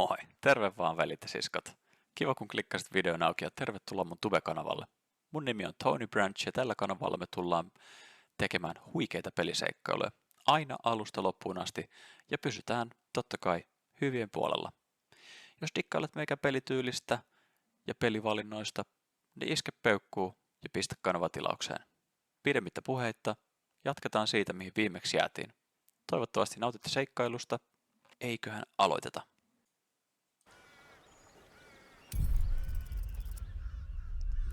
Moi! Terve vaan veljet ja siskot. Kiva kun klikkasit videon auki ja tervetuloa mun Tube-kanavalle. Mun nimi on Tony Branch ja tällä kanavalla me tullaan tekemään huikeita peliseikkailuja. Aina alusta loppuun asti ja pysytään totta kai hyvien puolella. Jos dikkailet meikä pelityylistä ja pelivalinnoista, niin iske peukkuu ja pistä kanava tilaukseen. Pidemmittä puheitta, jatketaan siitä mihin viimeksi jäätiin. Toivottavasti nautitte seikkailusta. Eiköhän aloiteta.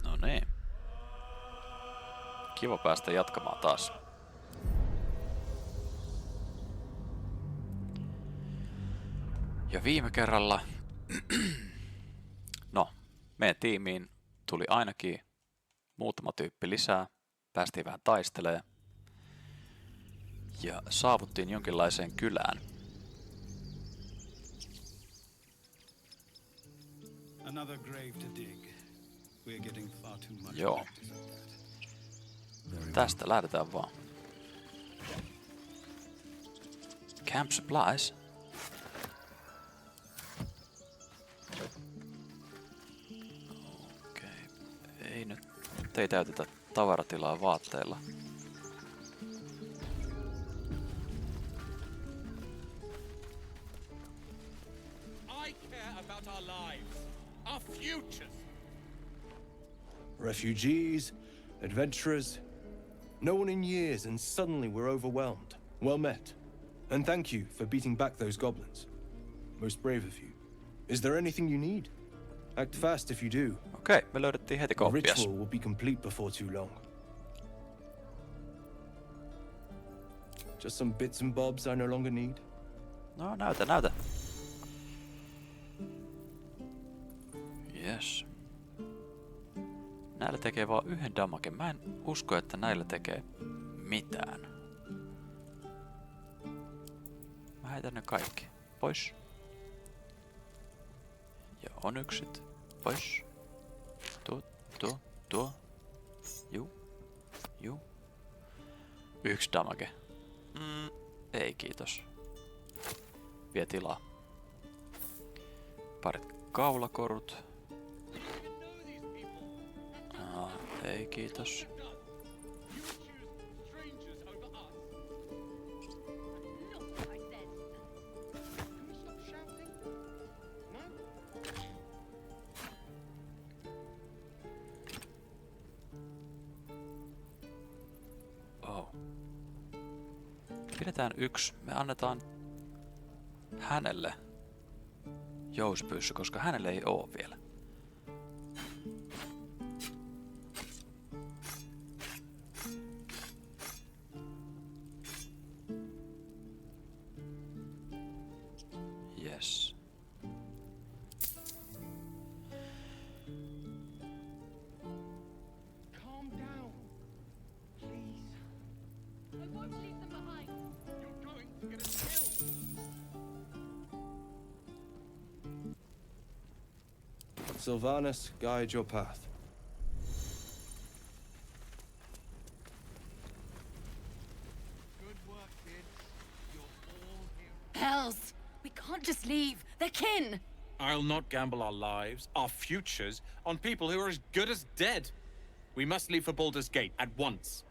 No niin. Kiva päästä jatkamaan taas. Ja viime kerralla, no, meidän tiimiin tuli ainakin muutama tyyppi lisää. Päästiin vähän taistelemaan. Ja saavuttiin jonkinlaiseen kylään. Another grave to dig. We're getting far too much Joo. practice at that. Tästä lähdetään vaan. Camp supplies. Okei. Ei täytetä tavaratilaa vaatteilla. I care about our lives, our futures. Refugees, adventurers, no one in years, and suddenly we're overwhelmed. Well met. And thank you for beating back those goblins. Most brave of you. Is there anything you need? Act fast if you do. Okei, me löydettiin heti The kauppias. ritual will be complete before too long. Just some bits and bobs I no longer need. No, näytä. Yes. Näillä tekee vaan yhden damagen. Mä en usko, että näillä tekee mitään. Mä heitän ne kaikki. Pois. Ja on yksit. Pois. Tuo. Juu. Yksi damage. Ei kiitos. Vie tilaa. Parit kaulakorut. Ei kiitos. Oh. Pidetään yksi. Me annetaan hänelle jouspyssy, koska hänelle ei oo vielä. Yes. Calm down, please. I won't leave them behind. You're going to get us killed. Sylvanus, guide your path. Good work, kids. You're all heroes. Hells! We can't just leave. They're kin! I'll not gamble our lives, our futures, on people who are as good as dead. We must leave for Baldur's Gate at once.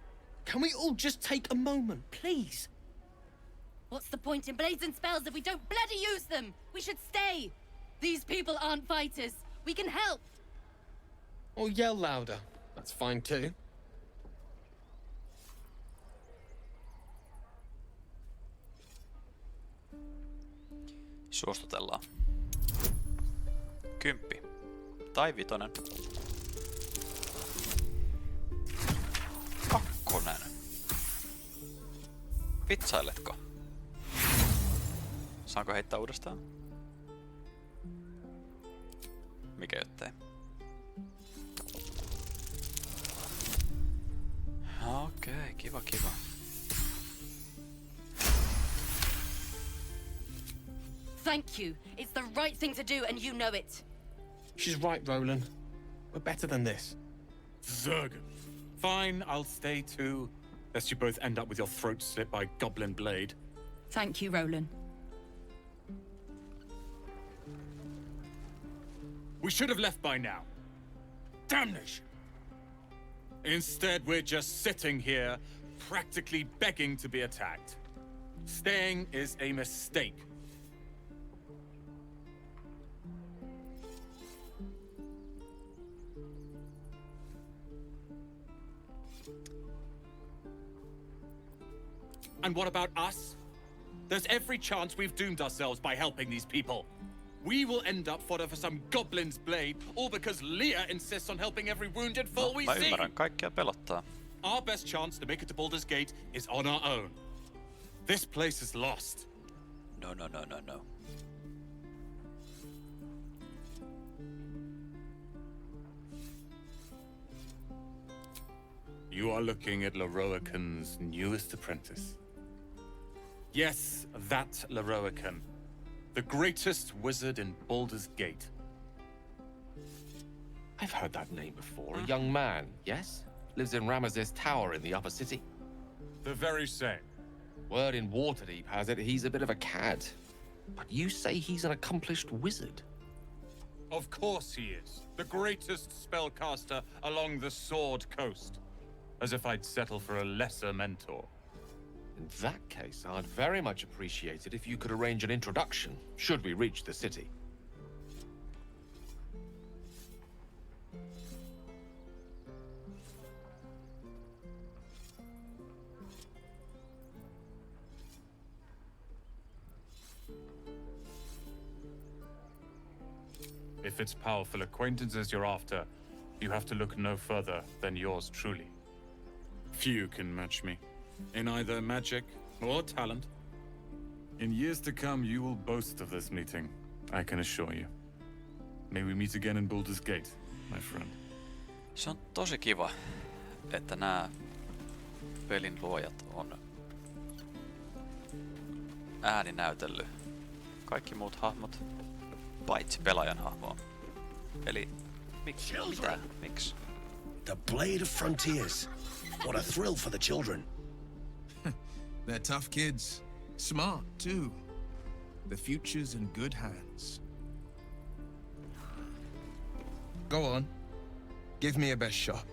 Can we all just take a moment, please? What's the point in blades and spells if we don't bloody use them? We should stay! These people aren't fighters. We can help! Or yell louder. That's fine too. Suostutellaan. 10. Tai 5. 2. Vitsailetko? Saanko heittää uudestaan? Mikä jottei? Okei, kiva. Thank you. It's the right thing to do, and you know it. She's right, Roland. We're better than this. Zerg. Fine, I'll stay too. Lest you both end up with your throats slit by goblin blade. Thank you, Roland. We should have left by now. Damnation! Instead, we're just sitting here, practically begging to be attacked. Staying is a mistake. And what about us? There's every chance we've doomed ourselves by helping these people. We will end up fodder for some goblin's blade, all because Leah insists on helping every wounded foe we Mä see. ymmärrän, kaikkia pelottaa. Our best chance to make it to Baldur's Gate is on our own. This place is lost. No. You are looking at Leroican's newest apprentice. Yes, that Leroican. The greatest wizard in Baldur's Gate. I've heard that name before. A young man, yes? Lives in Ramesses Tower in the upper city. The very same. Word in Waterdeep has it he's a bit of a cad. But you say he's an accomplished wizard. Of course he is. The greatest spellcaster along the Sword Coast. As if I'd settle for a lesser mentor. In that case, I'd very much appreciate it if you could arrange an introduction, should we reach the city. If it's powerful acquaintances you're after, you have to look no further than yours truly. Few can match me, in either magic or talent. In years to come, you will boast of this meeting, I can assure you. May we meet again in Baldur's Gate, my friend. Se on tosi kiva, että nämä pelin luojat on ääninäytellyt kaikki muut hahmot, paitsi pelaajan hahmoa. Eli mitä? Miksi? The Blade of Frontiers. What a thrill for the children. They're tough kids. Smart, too. The future's in good hands. Go on. Give me a best shot.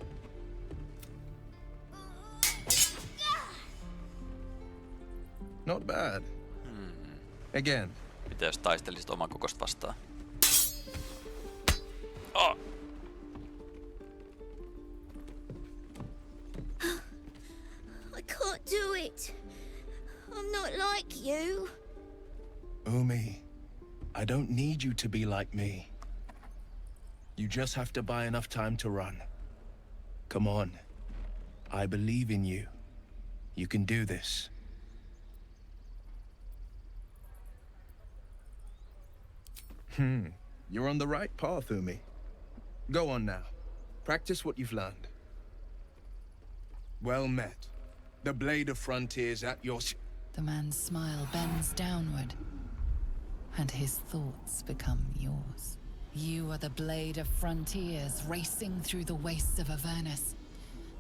Not bad. Again. Mitä jos taistelisit oman kokosta vastaan? Oh! I can't do it. I'm not like you. Umi, I don't need you to be like me. You just have to buy enough time to run. Come on. I believe in you. You can do this. You're on the right path, Umi. Go on now. Practice what you've learned. Well met. The Blade of Frontiers at your... The man's smile bends downward, and his thoughts become yours. You are the Blade of Frontiers, racing through the wastes of Avernus.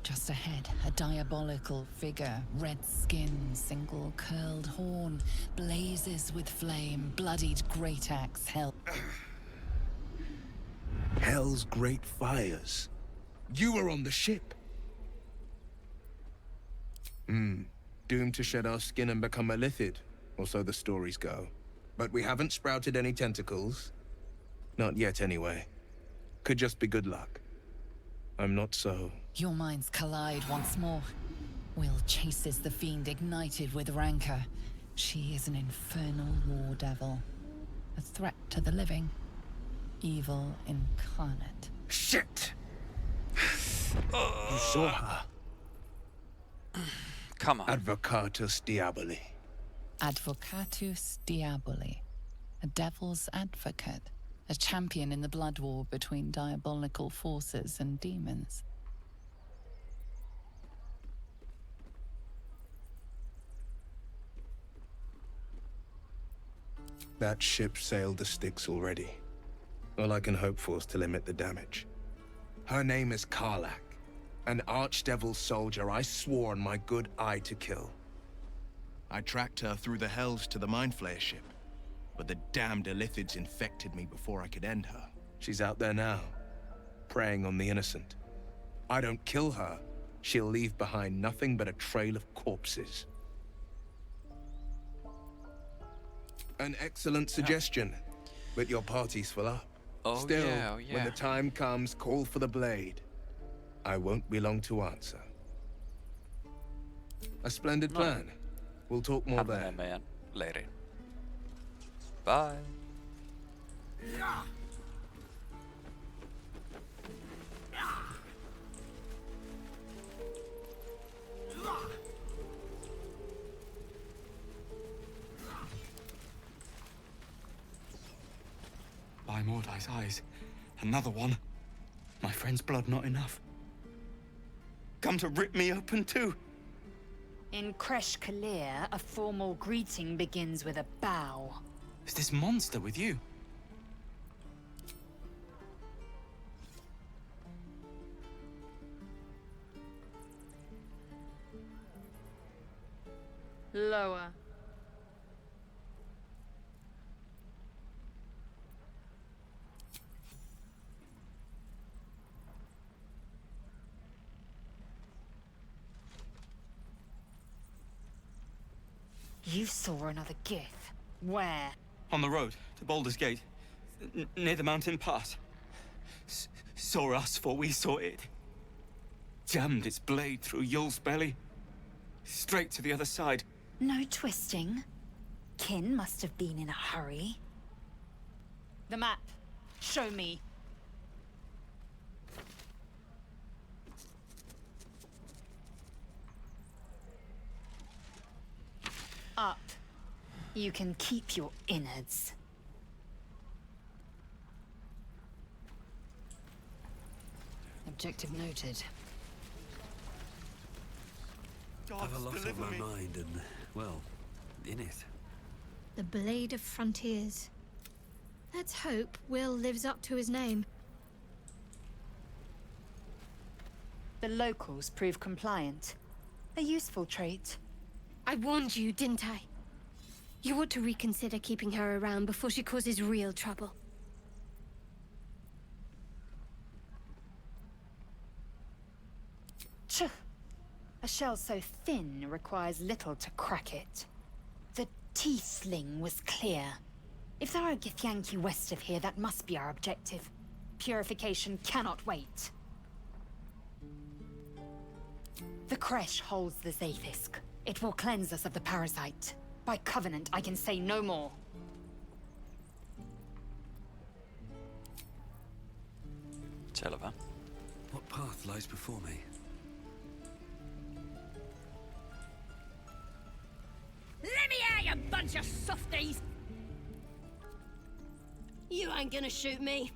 Just ahead, a diabolical figure, red skin, single curled horn, blazes with flame, bloodied great axe held. Hell's great fires. You were on the ship. Doomed to shed our skin and become a lithid, or so the stories go. But we haven't sprouted any tentacles. Not yet, anyway. Could just be good luck. I'm not so... Your minds collide once more. Will chases the fiend ignited with rancor. She is an infernal war devil. A threat to the living. Evil incarnate. Shit! You saw her. Come on. Advocatus Diaboli. Advocatus Diaboli. A devil's advocate. A champion in the blood war between diabolical forces and demons. That ship sailed the Styx already. All I can hope for is to limit the damage. Her name is Karlak, an archdevil soldier I swore on my good eye to kill. I tracked her through the hells to the Mindflayer ship, but the damned Illithids infected me before I could end her. She's out there now, preying on the innocent. I don't kill her, she'll leave behind nothing but a trail of corpses. An excellent suggestion, but your party's full up. Still, when the time comes, call for the blade. I won't be long to answer. A splendid plan. We'll talk more there. Meidän leiriin. Bye. By Mordai's eyes, another one. My friend's blood not enough. Come to rip me open too. In Kresh Kalir, a formal greeting begins with a bow. Is this monster with you? Lower. You saw another gith. Where? On the road to Baldur's Gate, near the mountain pass. Saw us, for we saw it. Jammed its blade through Yul's belly, straight to the other side. No twisting. Kin must have been in a hurry. The map. Show me. Up. You can keep your innards. Objective noted. I've a lot on my mind and, well, in it. The Blade of Frontiers. Let's hope Will lives up to his name. The locals prove compliant. A useful trait. I warned you, didn't I? You ought to reconsider keeping her around before she causes real trouble. Tch! A shell so thin requires little to crack it. The tiefling was clear. If there are a Githyanki west of here, that must be our objective. Purification cannot wait. The Kresh holds the Zaithisk. It will cleanse us of the parasite. By covenant, I can say no more. Selvä. What path lies before me? Let me out, you bunch of softies! You ain't gonna shoot me.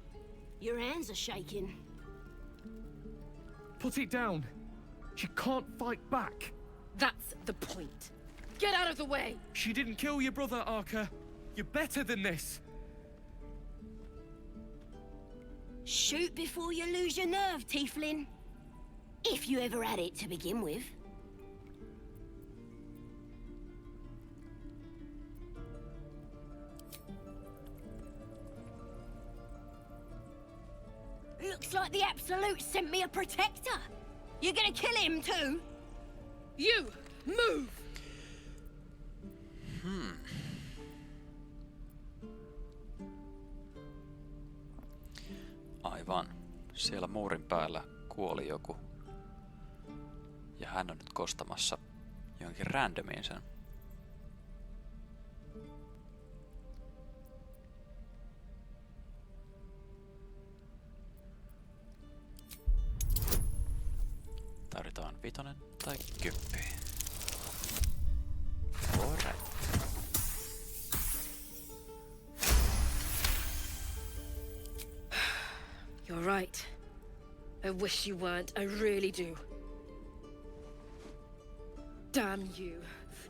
Your hands are shaking. Put it down. She can't fight back. That's the point. Get out of the way! She didn't kill your brother, Arca. You're better than this. Shoot before you lose your nerve, tiefling. If you ever had it to begin with. Looks like the Absolute sent me a protector. You're gonna kill him too? You, move! Aivan. Siellä muurin päällä kuoli joku. Ja hän on nyt kostamassa jonkin randomiin sen. Tarvitaan 5 tai 10. Alright. You're right. I wish you weren't. I really do. Damn you.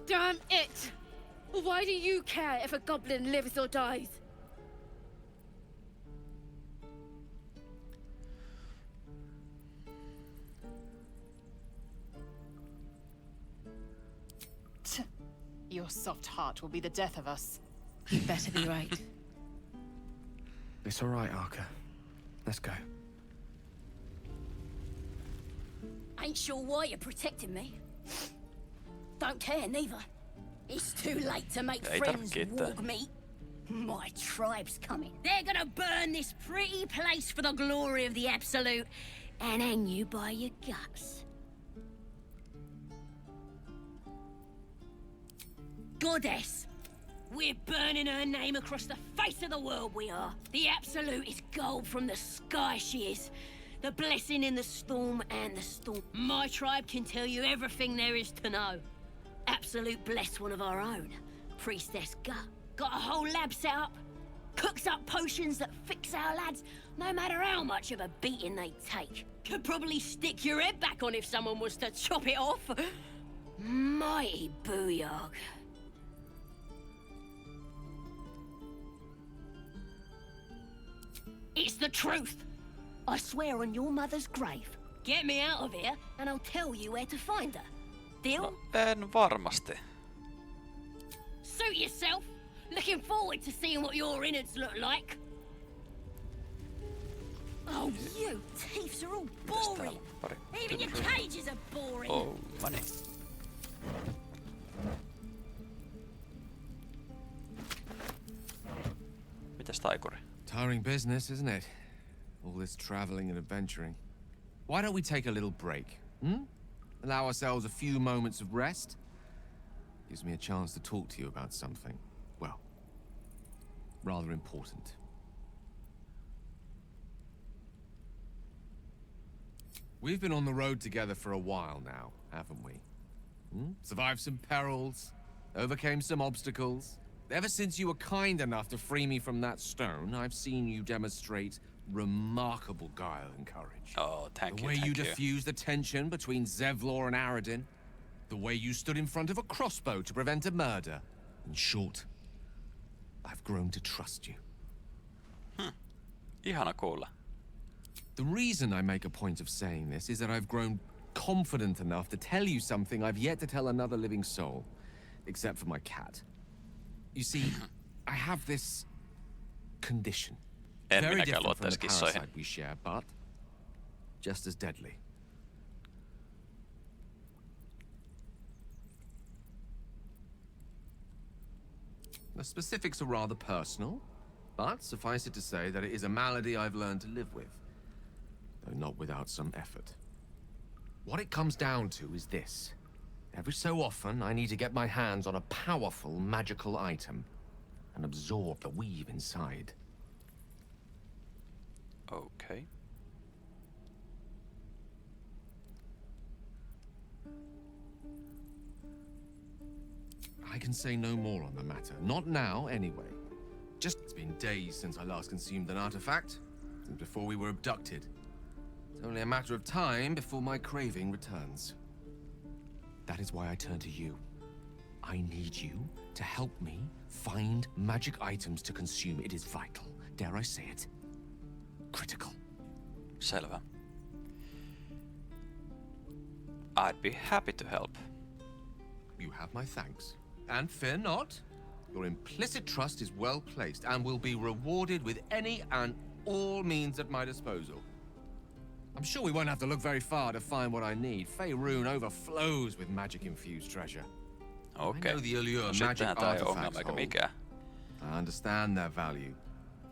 Damn it! Why do you care if a goblin lives or dies? Your soft heart will be the death of us. You better be right. It's all right, Arca. Let's go. Ain't sure why you're protecting me. Don't care neither. It's too late to make friends walk meet. My tribe's coming. They're gonna burn this pretty place for the glory of the Absolute and hang you by your guts. Goddess. We're burning her name across the face of the world, we are. The Absolute is gold from the sky, she is. The blessing in the storm and the storm. My tribe can tell you everything there is to know. Absolute bless one of our own. Priestess Gut. Got a whole lab set up. Cooks up potions that fix our lads, no matter how much of a beating they take. Could probably stick your head back on if someone was to chop it off. Mighty booyog. It's the truth. I swear on your mother's grave. Get me out of here, and I'll tell you where to find her. Deal? No, en varmasti. Suit yourself. Looking forward to seeing what your innards look like. Oh, you thieves are all boring. Even your cages are boring. Oh, money. Mitäs taikuri? Tiring business, isn't it? All this traveling and adventuring. Why don't we take a little break? Allow ourselves a few moments of rest? Gives me a chance to talk to you about something, well, rather important. We've been on the road together for a while now, haven't we? Survived some perils, overcame some obstacles. Ever since you were kind enough to free me from that stone, I've seen you demonstrate remarkable guile and courage. Oh, thank you, The way you diffused the tension between Zevlor and Aradin. The way you stood in front of a crossbow to prevent a murder. In short, I've grown to trust you. Ihana kuulla. The reason I make a point of saying this is that I've grown confident enough to tell you something I've yet to tell another living soul. Except for my cat. You see, I have this condition. Very different from the parasite we share, but just as deadly. The specifics are rather personal, but suffice it to say that it is a malady I've learned to live with, though not without some effort. What it comes down to is this. Every so often, I need to get my hands on a powerful magical item and absorb the weave inside. Okay. I can say no more on the matter. Not now, anyway. Just it's been days since I last consumed an artifact, since before we were abducted. It's only a matter of time before my craving returns. That is why I turn to you. I need you to help me find magic items to consume. It is vital. Dare I say it? Critical. Selvä. I'd be happy to help. You have my thanks. And fear not. Your implicit trust is well placed and will be rewarded with any and all means at my disposal. I'm sure we won't have to look very far to find what I need. Faerun overflows with magic-infused treasure. Okay. I know the allure No magic sittenhän tää ei oo artifacts ongelma eikä hold. mikään. I understand their value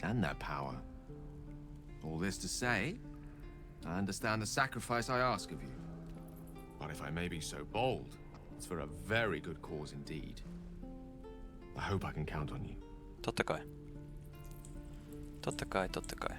and their power. All this to say, I understand the sacrifice I ask of you. But if I may be so bold, it's for a very good cause indeed. I hope I can count on you. Totta kai. Totta kai, totta kai.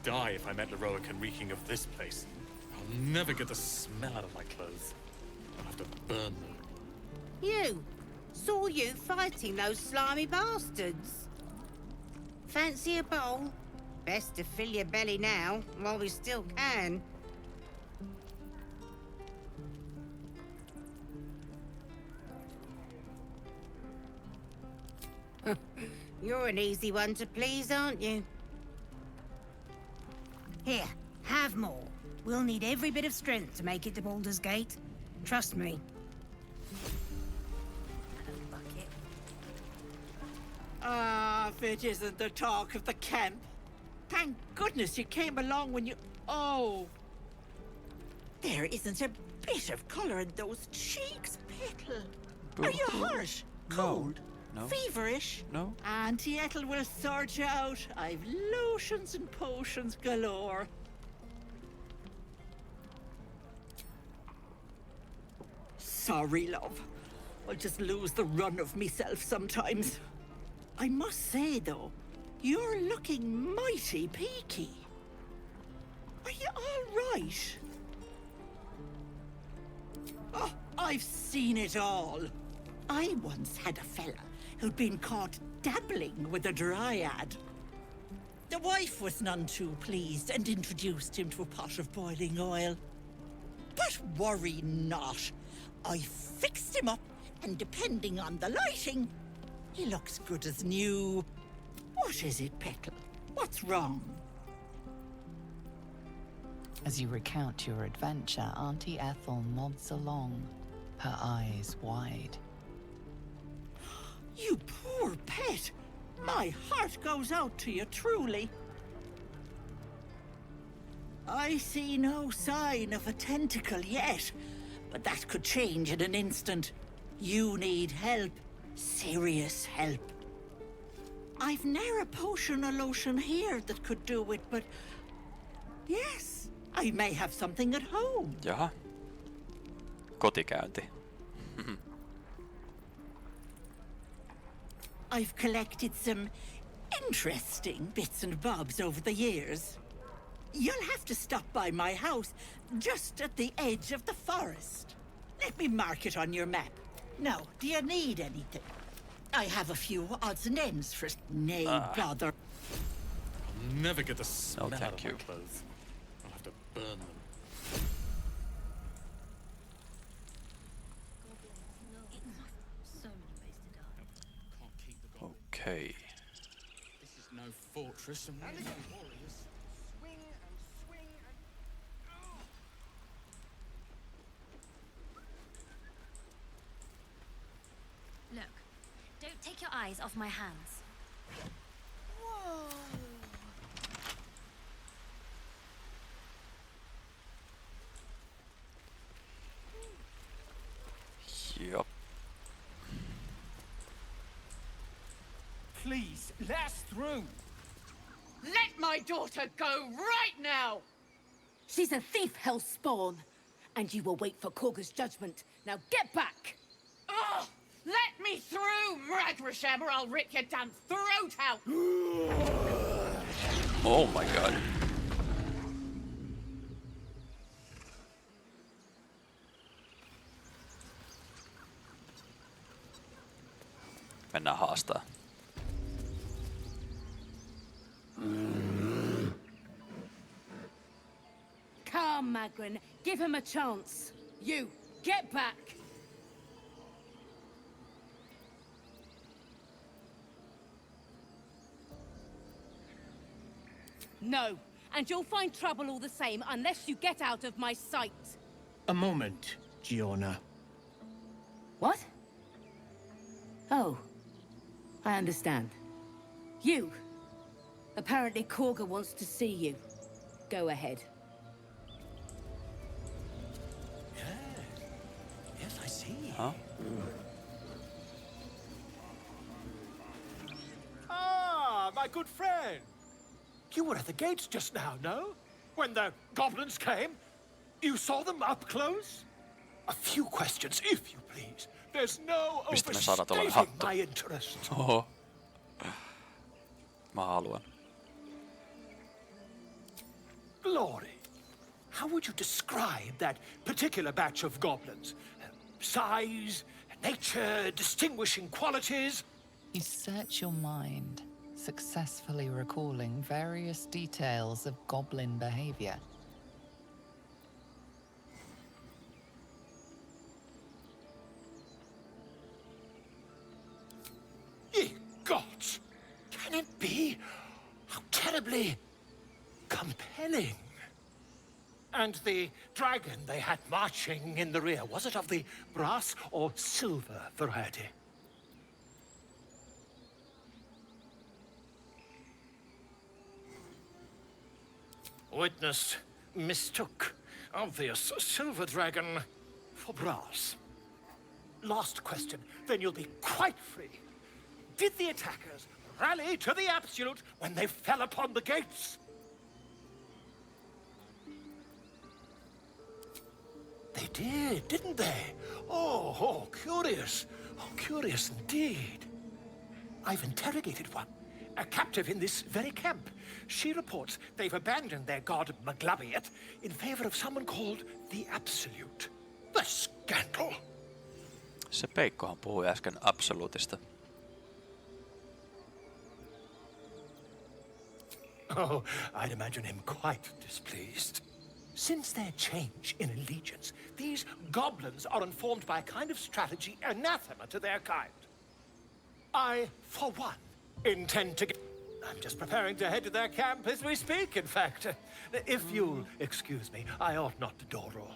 Die if I met Leroic and reeking of this place. I'll never get the smell out of my clothes. I'll have to burn them. You! Saw you fighting those slimy bastards. Fancy a bowl? Best to fill your belly now, while we still can. You're an easy one to please, aren't you? Here, Have more. We'll need every bit of strength to make it to Baldur's Gate. Trust me. Ah, if it isn't the talk of the camp. Thank goodness you came along when you... Oh. There isn't a bit of colour in those cheeks, Petal. Are you hurt? Cold? No. Feverish? No. Auntie Ethel will sort you out. I've lotions and potions galore. Sorry, love. I'll just lose the run of myself sometimes. I must say, though, you're looking mighty peaky. Are you all right? Oh, I've seen it all. I once had a fella who'd been caught dabbling with a dryad. The wife was none too pleased and introduced him to a pot of boiling oil. But worry not. I fixed him up, and depending on the lighting, he looks good as new. What is it, Petal? What's wrong? As you recount your adventure, Auntie Ethel nods along, her eyes wide. You poor pet! My heart goes out to you, truly. I see no sign of a tentacle yet, but that could change in an instant. You need help. Serious help. I've ne'er a potion or lotion here that could do it, but... Yes, I may have something at home. Jaha. Kotikäynti. I've collected some interesting bits and bobs over the years. You'll have to stop by my house, just at the edge of the forest. Let me mark it on your map. Now, do you need anything? I have a few odds and ends for nay bother. I'll never get the smell out of my clothes. I'll have to burn them. Okay. This is no fortress and we're no warriors. Swing and swing and... Look, don't take your eyes off my hands. Whoa! Yup. Please, let us through. Let my daughter go right now! She's a thief, hellspawn, and you will wait for Korga's judgment. Now get back! Oh, let me through, Ragrasham, or I'll rip your damn throat out! Oh my god. Mennään haastaa. Come, Magrin, give him a chance. You, get back! No, and you'll find trouble all the same unless you get out of my sight. A moment, Giona. What? Oh, I understand. You. Apparently Korga wants to see you. Go ahead. Yes, I see. Huh? Ah, my good friend. You were at the gates just now, no? When the goblins came? You saw them up close? A few questions, if you please. There's no Mistä me saadaan tollanen overstating hattu? my interest. Oho. Mä haluan. Glory. How would you describe that particular batch of goblins? Size, nature, distinguishing qualities? You search your mind, successfully recalling various details of goblin behavior. Ye gods! Can it be? How terribly compelling. And the dragon they had marching in the rear, was it of the brass or silver variety? Witness mistook obvious silver dragon for brass. Last question, then you'll be quite free. Did the attackers rally to the absolute when they fell upon the gates? They did, didn't they? Oh, curious. Oh, curious indeed. I've interrogated one, a captive in this very camp. She reports they've abandoned their god Maglabiet in favor of someone called the Absolute. The scandal! Se Peikkohan puhui äsken absoluutista. Oh, I'd imagine him quite displeased. Since their change in allegiance, these goblins are informed by a kind of strategy anathema to their kind. I, for one, intend to get... I'm just preparing to head to their camp as we speak, in fact. If you'll excuse me, I ought not to door roll.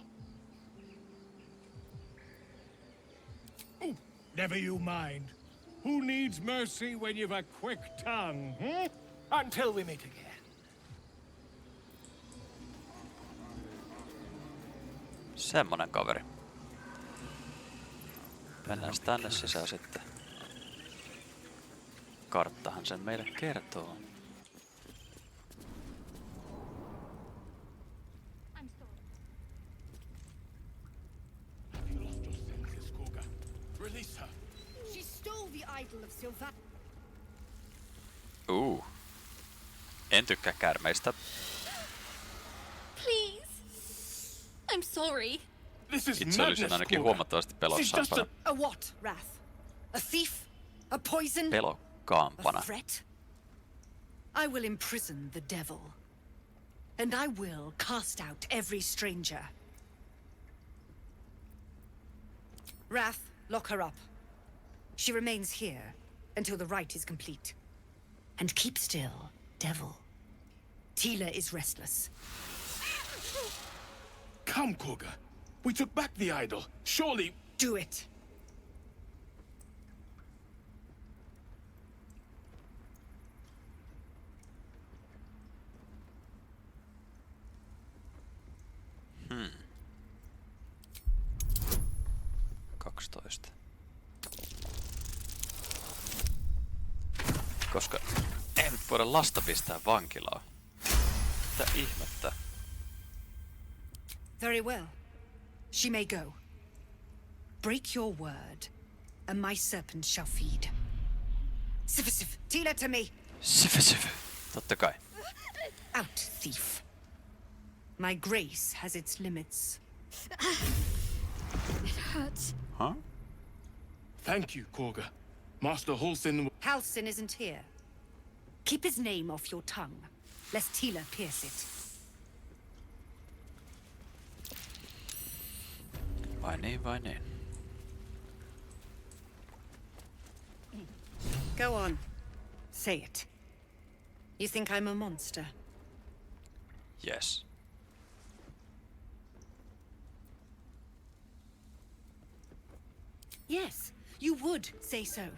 Never you mind. Who needs mercy when you've a quick tongue, hmm? Until we meet again. Semmonen kaveri. Mennään tänne sisään sitten. Karttahan sen meille kertoo. Release her. She stole the idol of Sylvan. En tykkää käärmeistä. Please. I'm sorry. This is Itse olisin ainakin huomattavasti pelossaampana. A what, Wrath? A thief? A poison? Pelokkaampana. A threat? I will imprison the devil. And I will cast out every stranger. Wrath, lock her up. She remains here until the rite is complete. And keep still, devil. Tila is restless. Come, Koga. We took back the idol. Surely... Do it. Hmm. 12. Koska ei nyt voida lasta pistää vankilaan. Mitä ihmettä? Very well. She may go. Break your word, and my serpent shall feed. Sif, Tila to me. Sif. Totta kai. Out, thief. My grace has its limits. It hurts. Huh? Thank you, Koga. Master Halsin... Halsin isn't here. Keep his name off your tongue, lest Tila pierce it. Vai niin. Go on. Say it. You think I'm a monster? Yes. Yes, you would say so.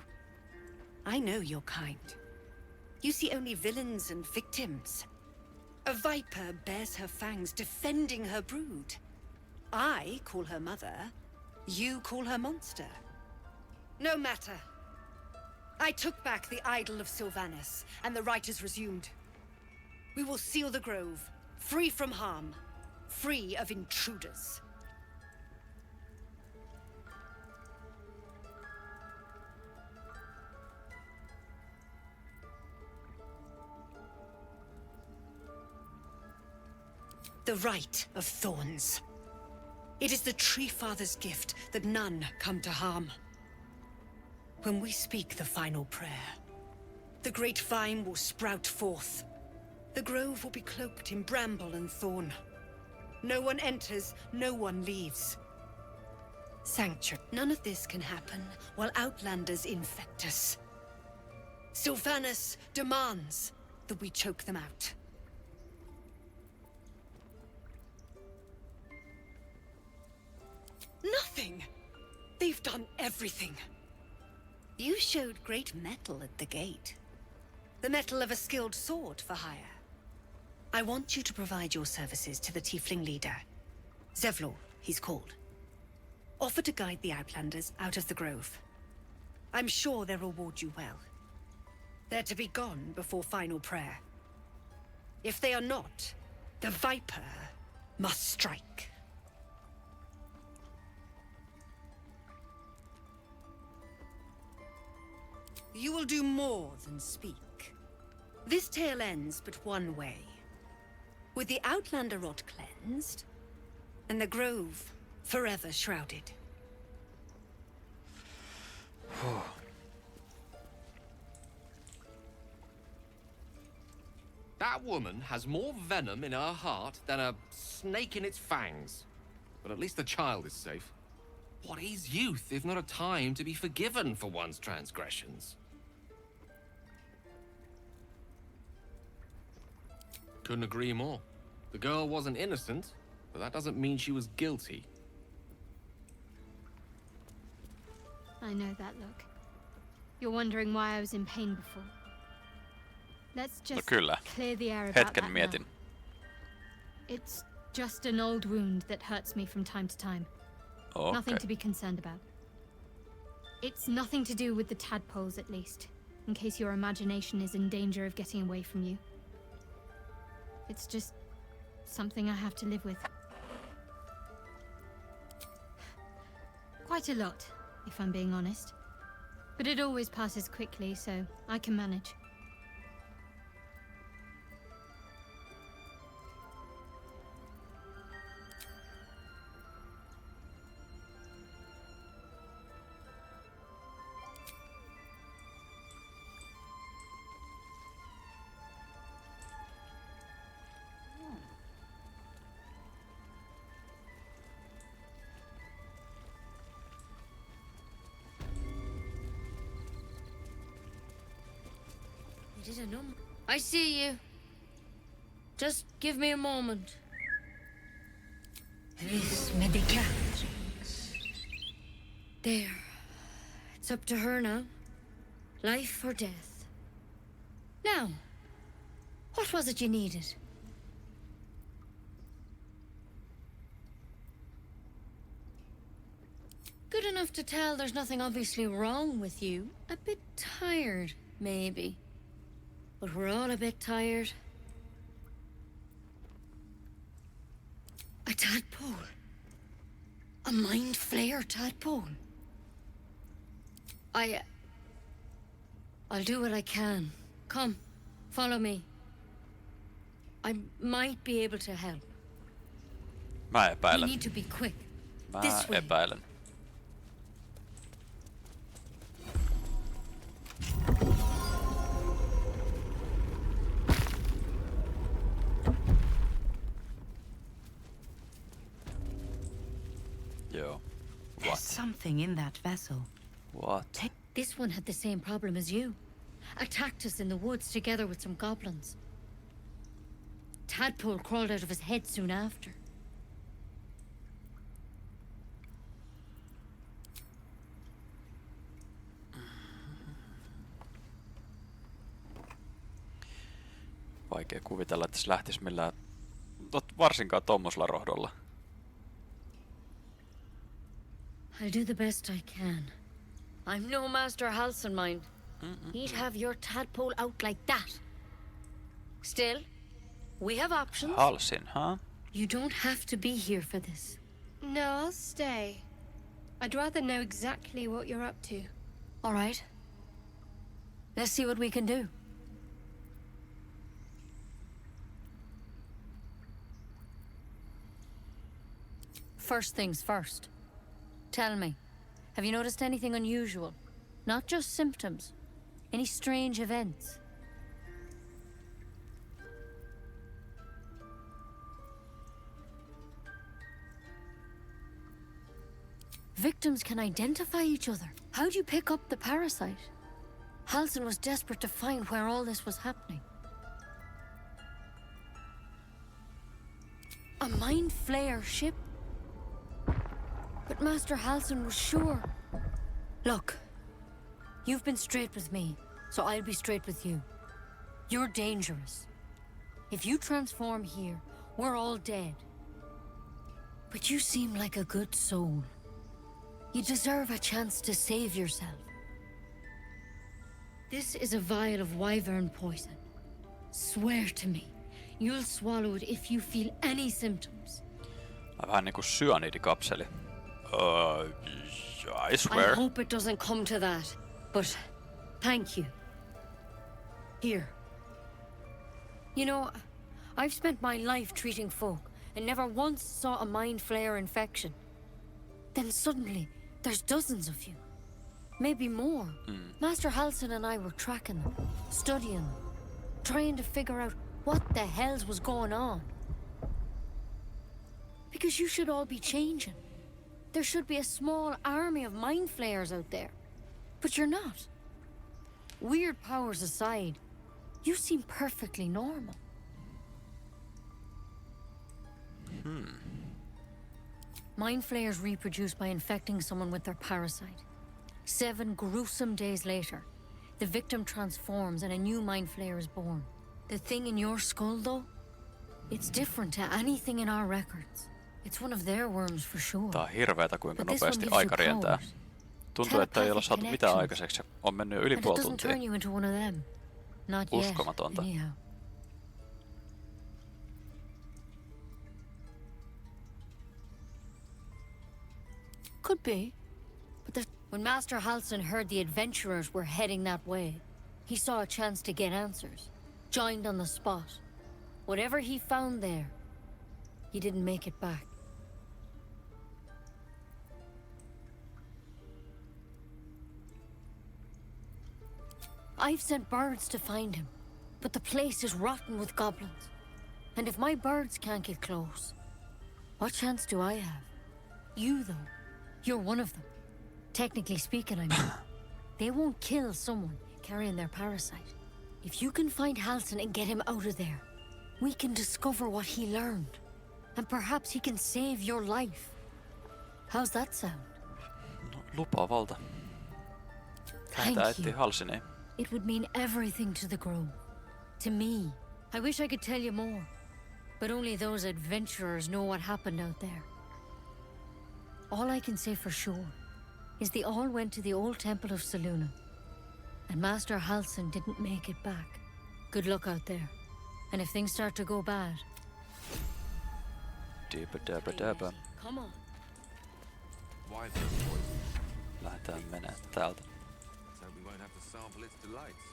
I know your kind. You see only villains and victims. A viper bears her fangs defending her brood. I call her mother. You call her monster. No matter. I took back the idol of Sylvanus, and the rite is resumed. We will seal the grove, free from harm, free of intruders. The Rite of Thorns. It is the Tree Father's gift that none come to harm. When we speak the final prayer, the great vine will sprout forth. The grove will be cloaked in bramble and thorn. No one enters, no one leaves. Sanctuary. None of this can happen while outlanders infect us. Sylvanus demands that we choke them out. done everything. You showed great mettle at the gate. The mettle of a skilled sword for hire. I want you to provide your services to the tiefling leader. Zevlor, he's called. Offer to guide the Outlanders out of the grove. I'm sure they'll reward you well. They're to be gone before final prayer. If they are not, the Viper must strike. You will do more than speak. This tale ends but one way. With the Outlander rot cleansed, and the grove forever shrouded. That woman has more venom in her heart than a snake in its fangs. But at least the child is safe. What is youth if not a time to be forgiven for one's transgressions? Couldn't agree more. The girl wasn't innocent, but that doesn't mean she was guilty. I know that look. You're wondering why I was in pain before. Let's just kyllä. clear the air about Hetken that mietin. now. It's just an old wound that hurts me from time to time. Okay. Nothing to be concerned about. It's nothing to do with the tadpoles, at least, in case your imagination is in danger of getting away from you. It's just something I have to live with. Quite a lot, if I'm being honest. But it always passes quickly, so I can manage. I see you. Just give me a moment. Vis medicatrix. There. It's up to her now. Life or death. Now, what was it you needed? Good enough to tell there's nothing obviously wrong with you. A bit tired, maybe. But we're all a bit tired. A tadpole. A mind flayer tadpole. I'll do what I can. Come, follow me. I might be able to help. Mä We epäilen. need to be quick. Mä This way. epäilen. Joo. There's something in that vessel. What? This one had the same problem as you. Attacked us in the woods together with some goblins. Tadpole crawled out of his head soon after. Vaikea kuvitella, että se lähtisi millään, varsinkaan tommosella rohdolla. I'll do the best I can. I'm no Master Halson, mind. He'd have your tadpole out like that. Still, we have options. Halsin, huh? You don't have to be here for this. No, I'll stay. I'd rather know exactly what you're up to. All right. Let's see what we can do. First things first. Tell me, have you noticed anything unusual? Not just symptoms. Any strange events? Victims can identify each other. How'd you pick up the parasite? Halson was desperate to find where all this was happening. A mind flayer ship? But Master Halson was sure. Look, you've been straight with me, so I'll be straight with you. You're dangerous. If you transform here, we're all dead. But you seem like a good soul. You deserve a chance to save yourself. This is a vial of wyvern poison. Swear to me, you'll swallow it if you feel any symptoms. Vähän niinku syanidikapseli. I swear. I hope it doesn't come to that, but thank you. Here. You know, I've spent my life treating folk and never once saw a mind flayer infection. Then suddenly, there's dozens of you. Maybe more. Master Halsin and I were tracking them, studying them, trying to figure out what the hells was going on. Because you should all be changing. There should be a small army of mind flayers out there. But you're not. Weird powers aside, you seem perfectly normal. Mind flayers reproduce by infecting someone with their parasite. 7 gruesome days later, the victim transforms and a new mind flayer is born. The thing in your skull, though, it's different to anything in our records. It's one of their worms for sure. Tää on hirveetä, kuinka nopeasti aika rientää. Tuntuu, että ei olla saatu mitään aikaiseksi. On mennyt yli puoli tuntia. Uskomatonta. Could be. But when Master Halsin heard the adventurers were heading that way, he saw a chance to get answers. Joined on the spot. Whatever he found there, he didn't make it back. I've sent birds to find him, but the place is rotten with goblins. And if my birds can't get close, what chance do I have? You, though, you're one of them. Technically speaking, I mean. They won't kill someone carrying their parasite. If you can find Halsin and get him out of there, we can discover what he learned. And perhaps he can save your life. How's that sound? Lupaavalta. Lähdetään etsiä Halsinia. It would mean everything to the grove. To me. I wish I could tell you more. But only those adventurers know what happened out there. All I can say for sure is they all went to the old temple of Selûne. And Master Halsin didn't make it back. Good luck out there. And if things start to go bad... Dibba-dabba-dabba. Come on. Lähdetään menee täältä. So we won't have to sample its delights.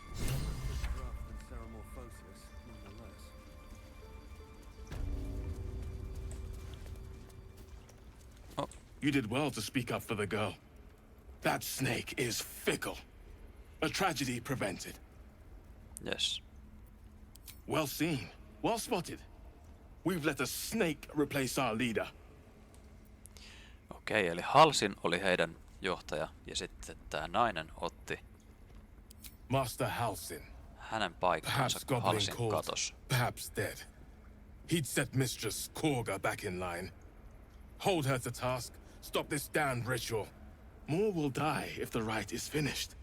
You did well to speak up for the girl. That snake is fickle. A tragedy prevented. Yes. Well seen. Well spotted. We've let a snake replace our leader. Okei, eli Halsin oli heidän johtaja, ja sitten tämä nainen otti Master Halsin. hänen paikkansa, kun Halsin katos. Perhaps dead. He'd set Mistress Korga back in line. Hold her to task. Stop this damned ritual. More will die if the rite is finished.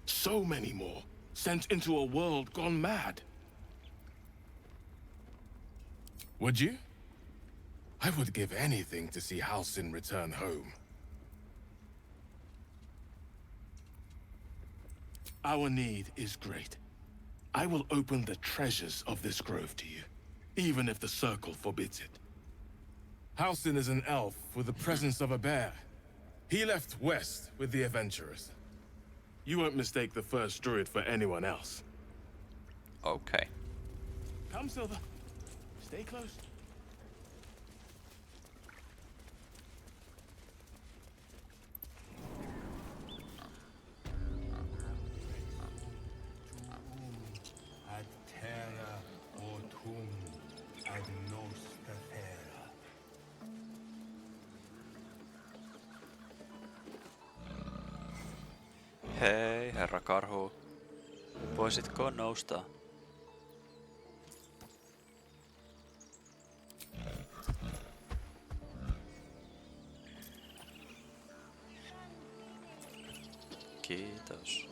So many more, sent into a world gone mad. Would you? I would give anything to see Halsin return home. Our need is great. I will open the treasures of this grove to you, even if the Circle forbids it. Halsin is an elf with the presence of a bear. He left west with the adventurers. You won't mistake the first druid for anyone else. Okay. Come, Silver. Stay close. Ad terra autum ad nostra terra. Hei, herra karhu. Voisitko nousta? Kiitos.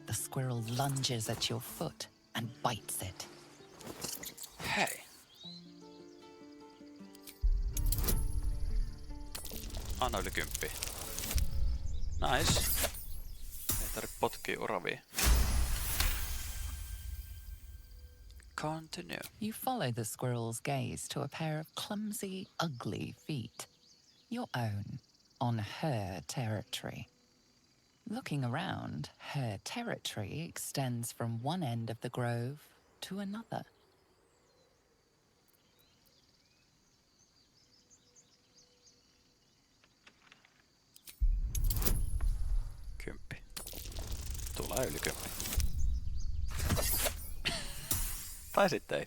The squirrel lunges at your foot and bites it. Hei. Anna yli 10. Nice. Ei tarvitse potkia oravia. Continue. You follow the squirrel's gaze to a pair of clumsy, ugly feet. Your own, on her territory. Looking around, her territory extends from one end of the grove to another. Kymppi. Tulee yli 10. Tai sitten ei.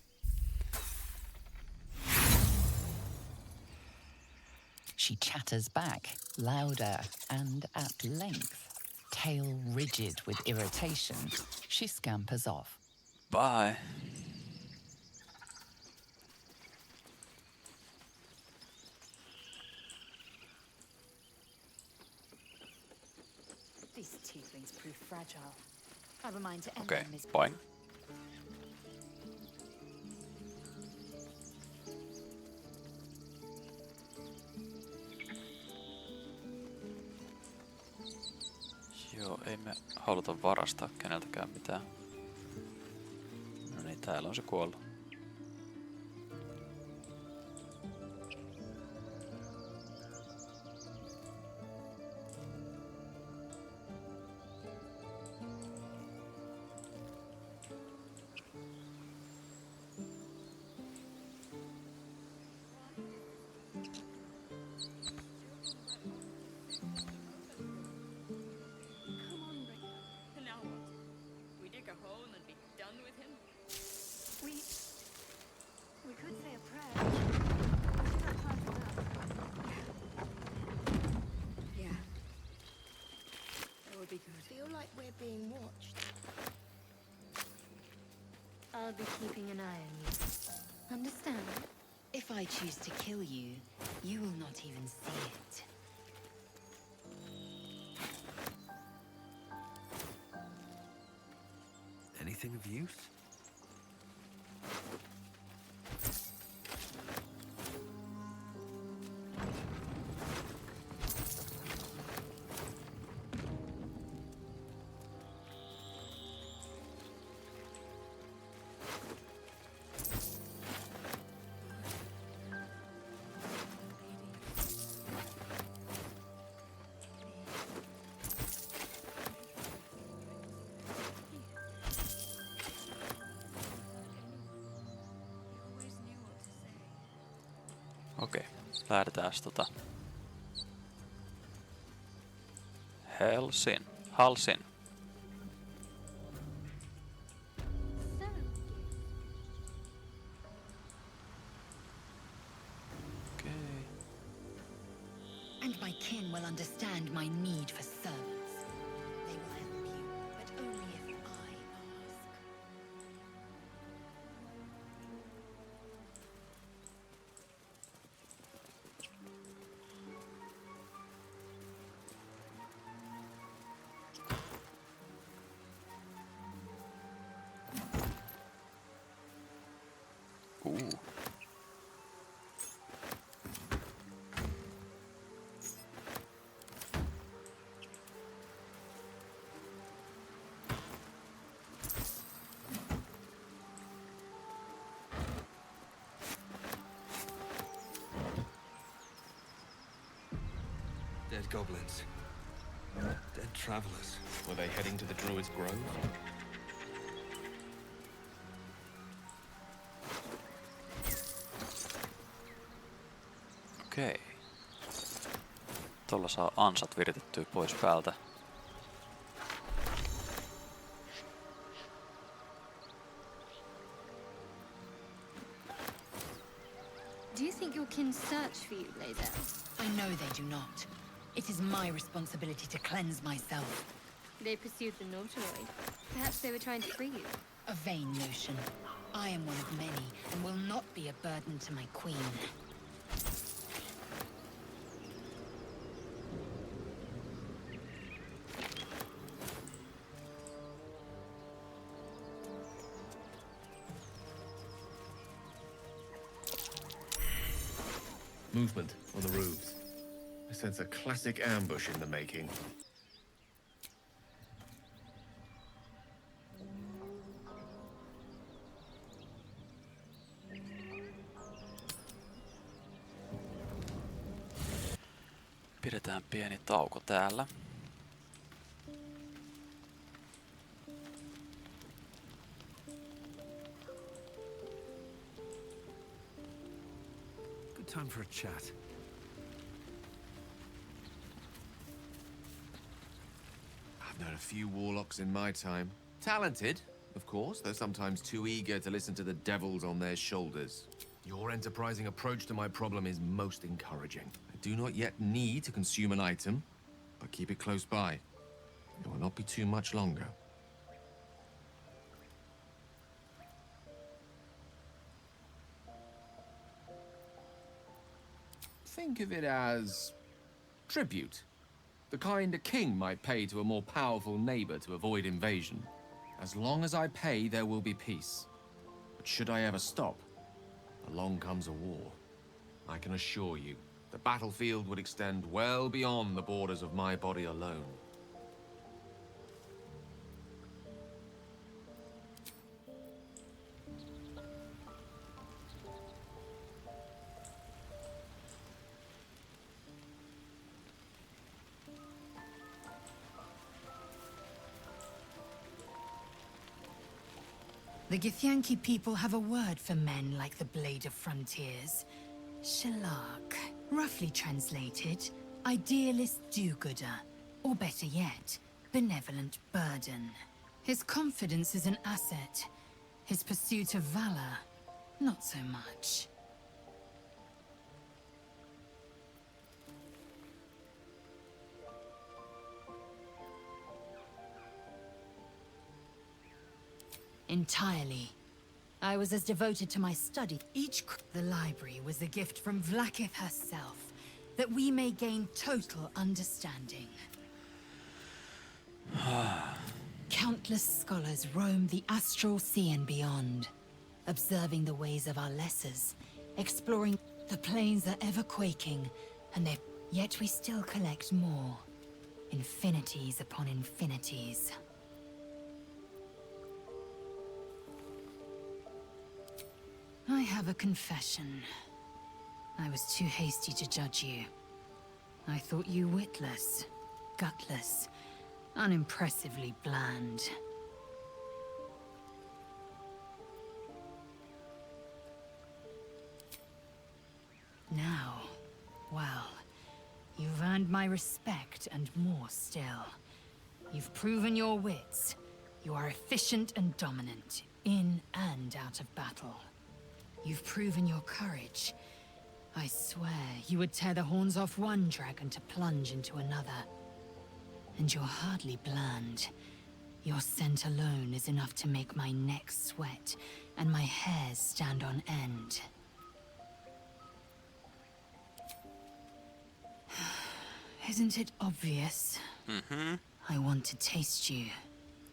She chatters back, louder and at length. Tail rigid with irritation, she scampers off. Bye. These tieflings prove fragile. Have a mind to end Okay, them, Miss boing. Joo, ei me haluta varastaa keneltäkään mitään. No niin, täällä on se kuollut. We could say a prayer. We don't have time for that. Yeah. That would be good. Feel like we're being watched. I'll be keeping an eye on you. Understand? If I choose to kill you, you will not even see it. Anything of use? Okei, lähdetääs Halsin. And my kin will understand my need for servants. They will help you, but only if I ask. Dead goblins. Dead travelers. Were they heading to the Druid's Grove? Okei. Tuolla saa ansat viritettyä pois päältä. Do you think your kin search for you, Blazer? I know they do not. It is my responsibility to cleanse myself. They pursued the Nautoloid. Perhaps they were trying to free you. A vain notion. I am one of many, and will not be a burden to my queen. Movement on the roofs. I sense a classic ambush in the making. Pidetään pieni tauko täällä. Good time for a chat. I've known a few warlocks in my time. Talented, of course, though sometimes too eager to listen to the devils on their shoulders. Your enterprising approach to my problem is most encouraging. I do not yet need to consume an item, but keep it close by. It will not be too much longer. Think of it as tribute. The kind a king might pay to a more powerful neighbor to avoid invasion. As long as I pay, there will be peace. But should I ever stop, along comes a war. I can assure you, the battlefield would extend well beyond the borders of my body alone. The Githyanki people have a word for men like the Blade of Frontiers. Shalak. Roughly translated, idealist do-gooder. Or better yet, benevolent burden. His confidence is an asset. His pursuit of valor, not so much. Entirely. I was as devoted to my study. The library was a gift from Vlaakith herself, that we may gain total understanding. Countless scholars roam the astral sea and beyond, observing the ways of our lessers, exploring the planes are ever quaking, and yet we still collect more. Infinities upon infinities. I have a confession. I was too hasty to judge you. I thought you witless, gutless, unimpressively bland. Now, well, you've earned my respect and more still. You've proven your wits. You are efficient and dominant, in and out of battle. You've proven your courage. I swear you would tear the horns off one dragon to plunge into another. And you're hardly bland. Your scent alone is enough to make my neck sweat and my hairs stand on end. Isn't it obvious? Mm-hmm. I want to taste you.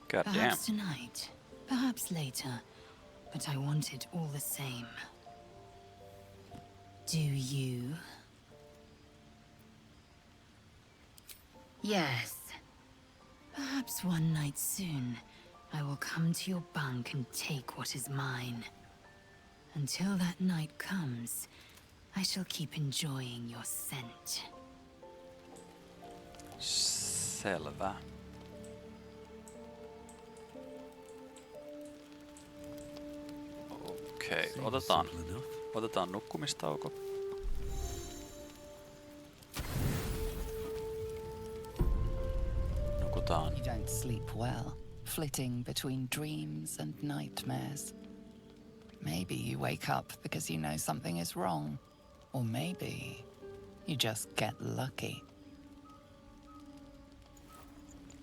Goddamn. Perhaps tonight, perhaps later. But I want it all the same. Do you? Yes. Perhaps one night soon, I will come to your bunk and take what is mine. Until that night comes, I shall keep enjoying your scent. Selvä. Okei, otetaan nukkumistauko. nukkutaan. You don't sleep well, flitting between dreams and nightmares. Maybe you wake up because you know something is wrong. Or maybe you just get lucky.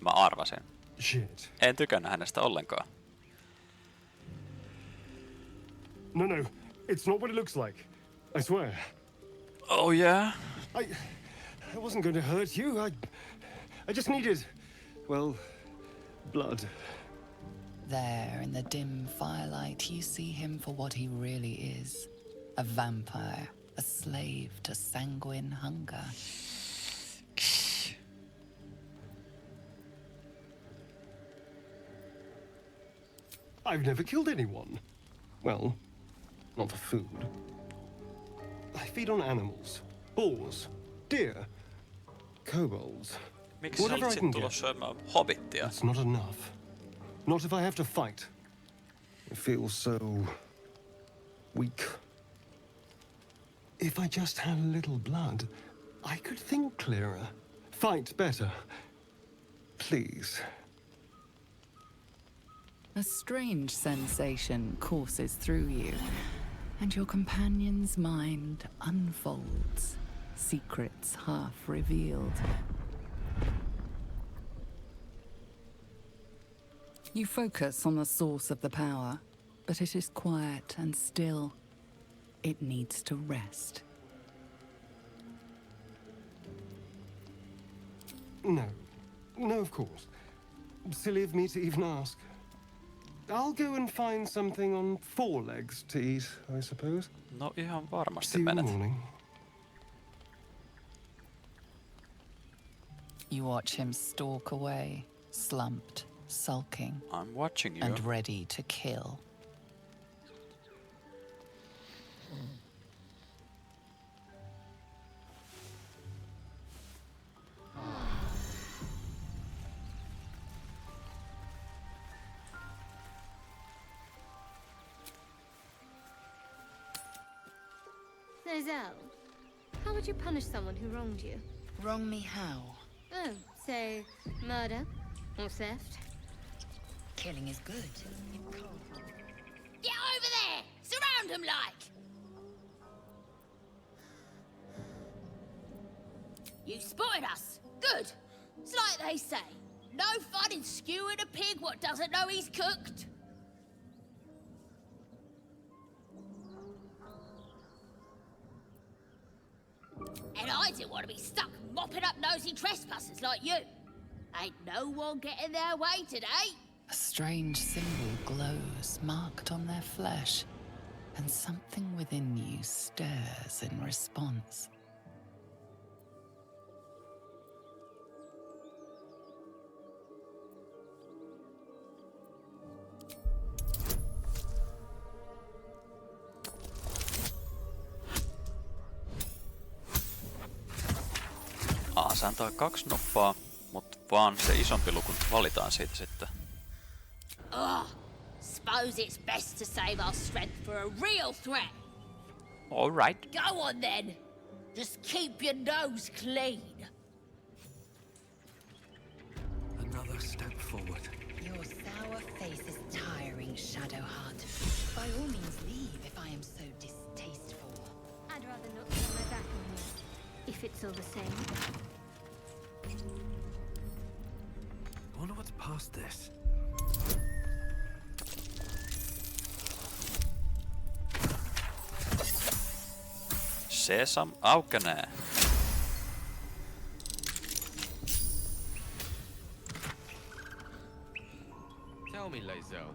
Mä arvasin. Shit. En tykännyt hänestä ollenkaan. No, it's not what it looks like. I swear. Oh yeah? I wasn't going to hurt you. I just needed, well, blood. There, in the dim firelight, you see him for what he really is. A vampire, a slave to sanguine hunger. I've never killed anyone. Well, not for food. I feed on animals. Boars. Deer. Kobolds. Miksi Whatever I sä can olit get. syömään hobbittia? It's not enough. Not if I have to fight. It feels so weak. If I just had a little blood, I could think clearer. Fight better. Please. A strange sensation courses through you, and your companion's mind unfolds, secrets half revealed. You focus on the source of the power, but it is quiet and still. It needs to rest. No, of course. Silly of me to even ask. I'll go and find something on four legs to eat, I suppose. No ihan varmasti See you in the menet. morning. You watch him stalk away, slumped, sulking, I'm watching you. and ready to kill. So, Zell, how would you punish someone who wronged you? Wrong me how? Oh, say, murder or theft? Killing is good. Get over there! Surround him like! You spotted us. Good. It's like they say. No fun in skewing a pig what doesn't know he's cooked. And I didn't want to be stuck mopping up nosy trespassers like you. Ain't no one getting their way today. A strange symbol glows, marked on their flesh, and something within you stirs in response. Se antaa 2 noppaa, mutta vaan se isompi luku valitaan siitä sitten. Suppose it's best to save our strength for a real threat. All right. Go on then. Just keep your nose clean. Another step forward. Your sour face is tiring, Shadowheart. By all means leave if I am so distasteful. I'd rather not turn my back on you, if it's all the same. I wonder what's past this. Sesam aukenee. Tell me, Lae'zel,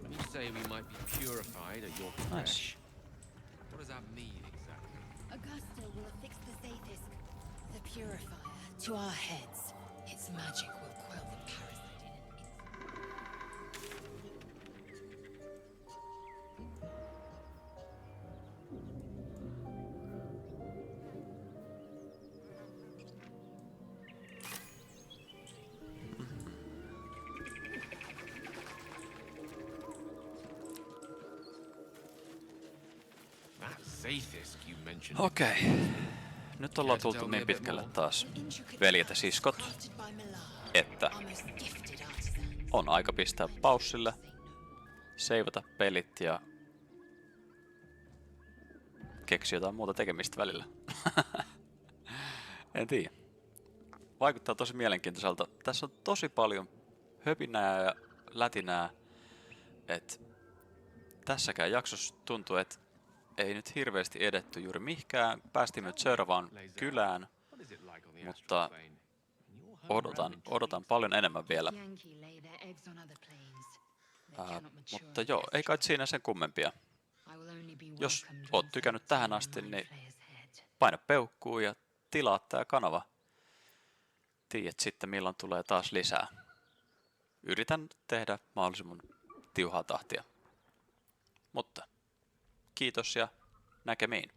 when you say we might be purified at your creche, what does that mean exactly? Augusta will affix the Zaithisk, the purifier, to our heads. Its magic will quell the parasite in an instant. That Zaithisk you mentioned. Okei. Nyt ollaan tultu niin pitkälle taas, veljet ja siskot, että on aika pistää paussille, seivata pelit ja keksiä jotain muuta tekemistä välillä. En tiedä. Vaikuttaa tosi mielenkiintoiselta. Tässä on tosi paljon höpinää ja lätinää, että tässäkään jaksossa tuntuu, että ei nyt hirveästi edetty juuri mihinkään. Päästiin nyt seuraavaan kylään, mutta odotan paljon enemmän vielä. Mutta joo, ei kai siinä sen kummempia. Jos oot tykännyt tähän asti, niin paina peukkuu ja tilaa tää kanava. Tiedät sitten milloin tulee taas lisää. Yritän tehdä mahdollisimman tiuhaa tahtia. Mutta kiitos ja näkemiin.